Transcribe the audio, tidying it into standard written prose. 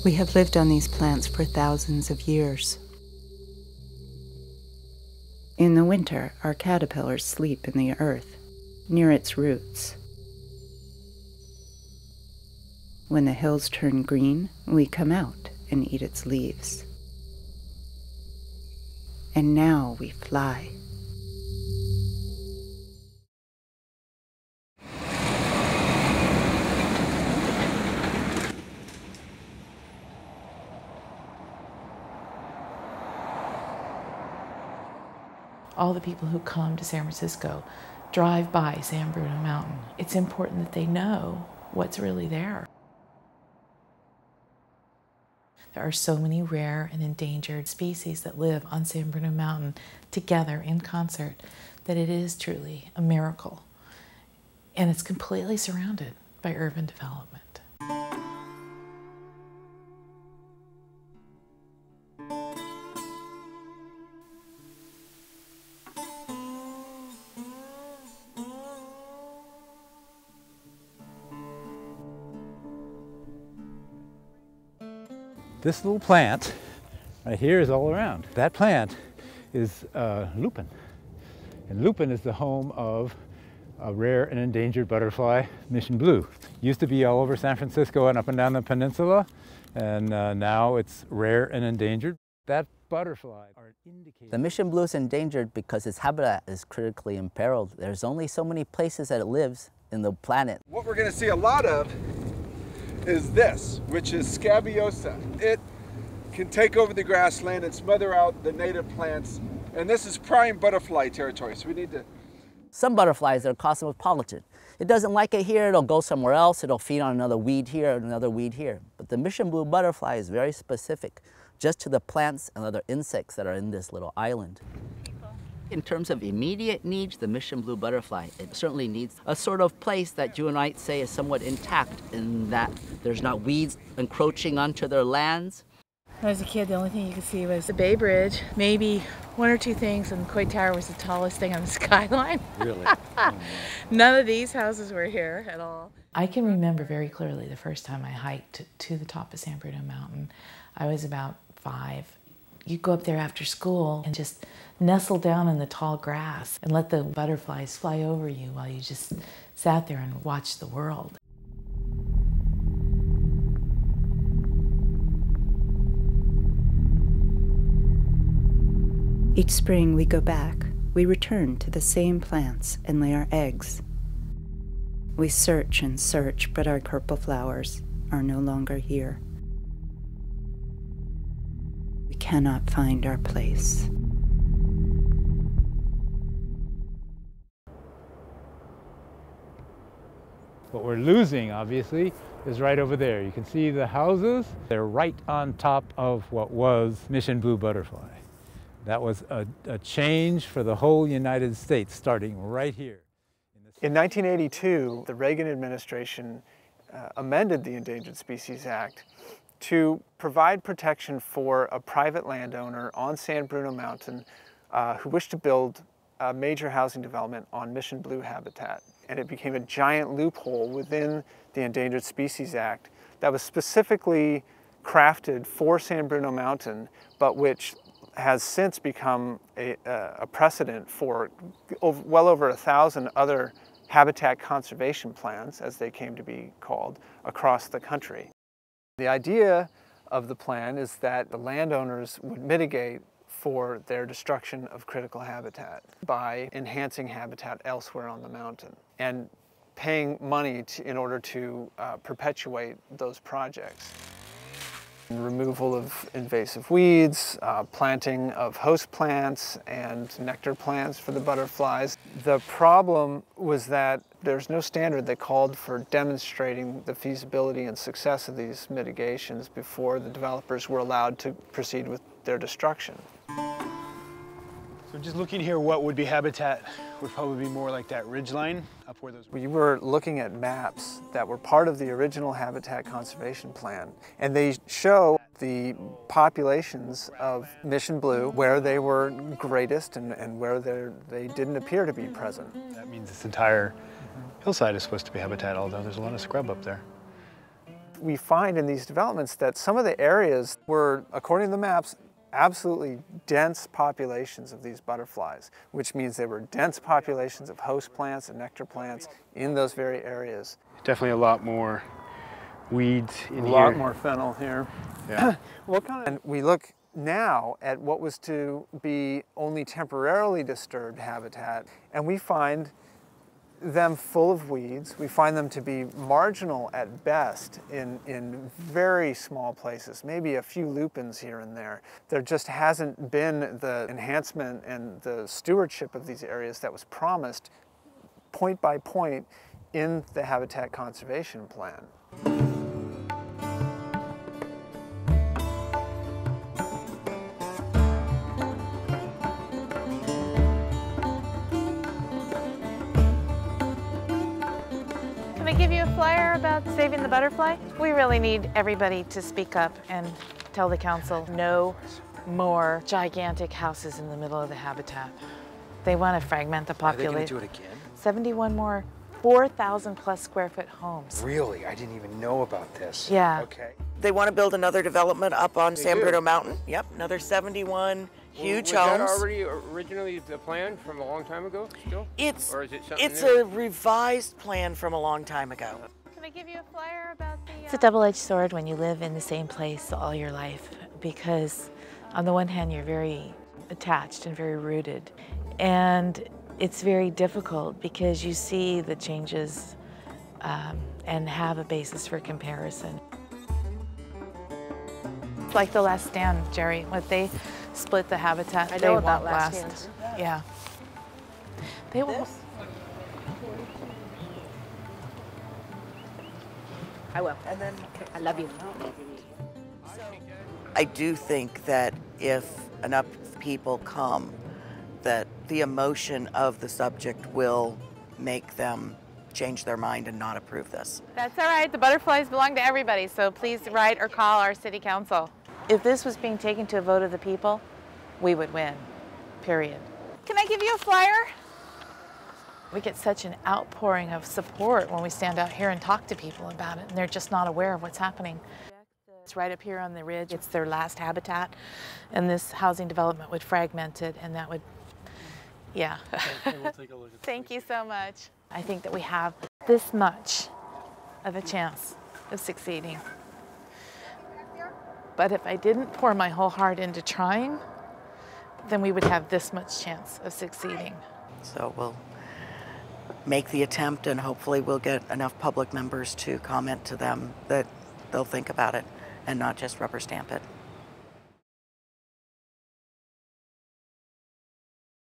We have lived on these plants for thousands of years. In the winter, our caterpillars sleep in the earth, near its roots. When the hills turn green, we come out and eat its leaves. And now we fly. All the people who come to San Francisco drive by San Bruno Mountain. It's important that they know what's really there. There are so many rare and endangered species that live on San Bruno Mountain together in concert that it is truly a miracle. And it's completely surrounded by urban development. This little plant right here is all around. That plant is lupin. And lupin is the home of a rare and endangered butterfly, mission blue. Used to be all over San Francisco and up and down the peninsula, and now it's rare and endangered. That butterfly are indicated. The mission blue is endangered because its habitat is critically imperiled. There's only so many places that it lives in the planet. What we're going to see a lot of is this, which is scabiosa. It can take over the grassland and smother out the native plants, and this is prime butterfly territory, so we need to... Some butterflies are cosmopolitan. It doesn't like it here, it'll go somewhere else, it'll feed on another weed here, another weed here. But the mission blue butterfly is very specific, just to the plants and other insects that are in this little island. In terms of immediate needs, the mission blue butterfly, it certainly needs a sort of place that you and I say is somewhat intact, in that there's not weeds encroaching onto their lands. When I was a kid, the only thing you could see was the Bay Bridge, maybe one or two things, and the Coit Tower was the tallest thing on the skyline. Really? None of these houses were here at all. I can remember very clearly the first time I hiked to the top of San Bruno Mountain. I was about 5. You'd go up there after school and just nestle down in the tall grass and let the butterflies fly over you while you just sat there and watched the world. Each spring we go back. We return to the same plants and lay our eggs. We search and search, but our purple flowers are no longer here. We cannot find our place. What we're losing, obviously, is right over there. You can see the houses. They're right on top of what was mission blue butterfly. That was a change for the whole United States, starting right here. In 1982, the Reagan administration amended the Endangered Species Act to provide protection for a private landowner on San Bruno Mountain who wished to build a major housing development on mission blue habitat. And it became a giant loophole within the Endangered Species Act that was specifically crafted for San Bruno Mountain, but which has since become a precedent for well over 1,000 other habitat conservation plans, as they came to be called, across the country. The idea of the plan is that the landowners would mitigate for their destruction of critical habitat by enhancing habitat elsewhere on the mountain and paying money in order to perpetuate those projects. Removal of invasive weeds, planting of host plants and nectar plants for the butterflies. The problem was that there's no standard that called for demonstrating the feasibility and success of these mitigations before the developers were allowed to proceed with their destruction. So just looking here, what would be habitat would probably be more like that ridgeline up where those... We were looking at maps that were part of the original Habitat Conservation Plan, and they show the populations of mission blue, where they were greatest and where they didn't appear to be present. That means this entire hillside is supposed to be habitat, although there's a lot of scrub up there. we find in these developments that some of the areas were, according to the maps, absolutely dense populations of these butterflies, which means there were dense populations of host plants and nectar plants in those very areas. Definitely a lot more weeds in here. A lot more fennel here. Yeah. And we look now at what was to be only temporarily disturbed habitat, and we find them full of weeds. We find them to be marginal at best in very small places, maybe a few lupins here and there. There just hasn't been the enhancement and the stewardship of these areas that was promised point by point in the Habitat Conservation Plan. Can I give you a flyer about saving the butterfly? We really need everybody to speak up and tell the council no more gigantic houses in the middle of the habitat. They want to fragment the population. Are they going to do it again? 71 more 4,000 plus square foot homes. Really? I didn't even know about this. Yeah. Okay. They want to build another development up on San Bruno do? Mountain. Yep, another 71 huge was homes. Was that already originally the plan from a long time ago still? It's, or is it something it's new? a revised plan from a long time ago. Can I give you a flyer about the... It's a double-edged sword when you live in the same place all your life, because on the one hand you're very attached and very rooted, and it's very difficult because you see the changes and have a basis for comparison. It's like the Last Stand, Jerry. What they split the habitat, I they know won't about Last last. Stand. Yeah. They won't. I will. And then I love you. I do think that if enough people come, that the emotion of the subject will make them change their mind and not approve this. That's all right. The butterflies belong to everybody, so please write or call our city council. If this was being taken to a vote of the people, we would win, period. Can I give you a flyer? We get such an outpouring of support when we stand out here and talk to people about it, and they're just not aware of what's happening. It's right up here on the ridge. It's their last habitat, and this housing development would fragment it, and that would, yeah. Okay, we'll take a look at Thank you so much. I think that we have this much of a chance of succeeding. But if I didn't pour my whole heart into trying, then we would have this much chance of succeeding. So we'll make the attempt, and hopefully we'll get enough public members to comment to them that they'll think about it and not just rubber stamp it.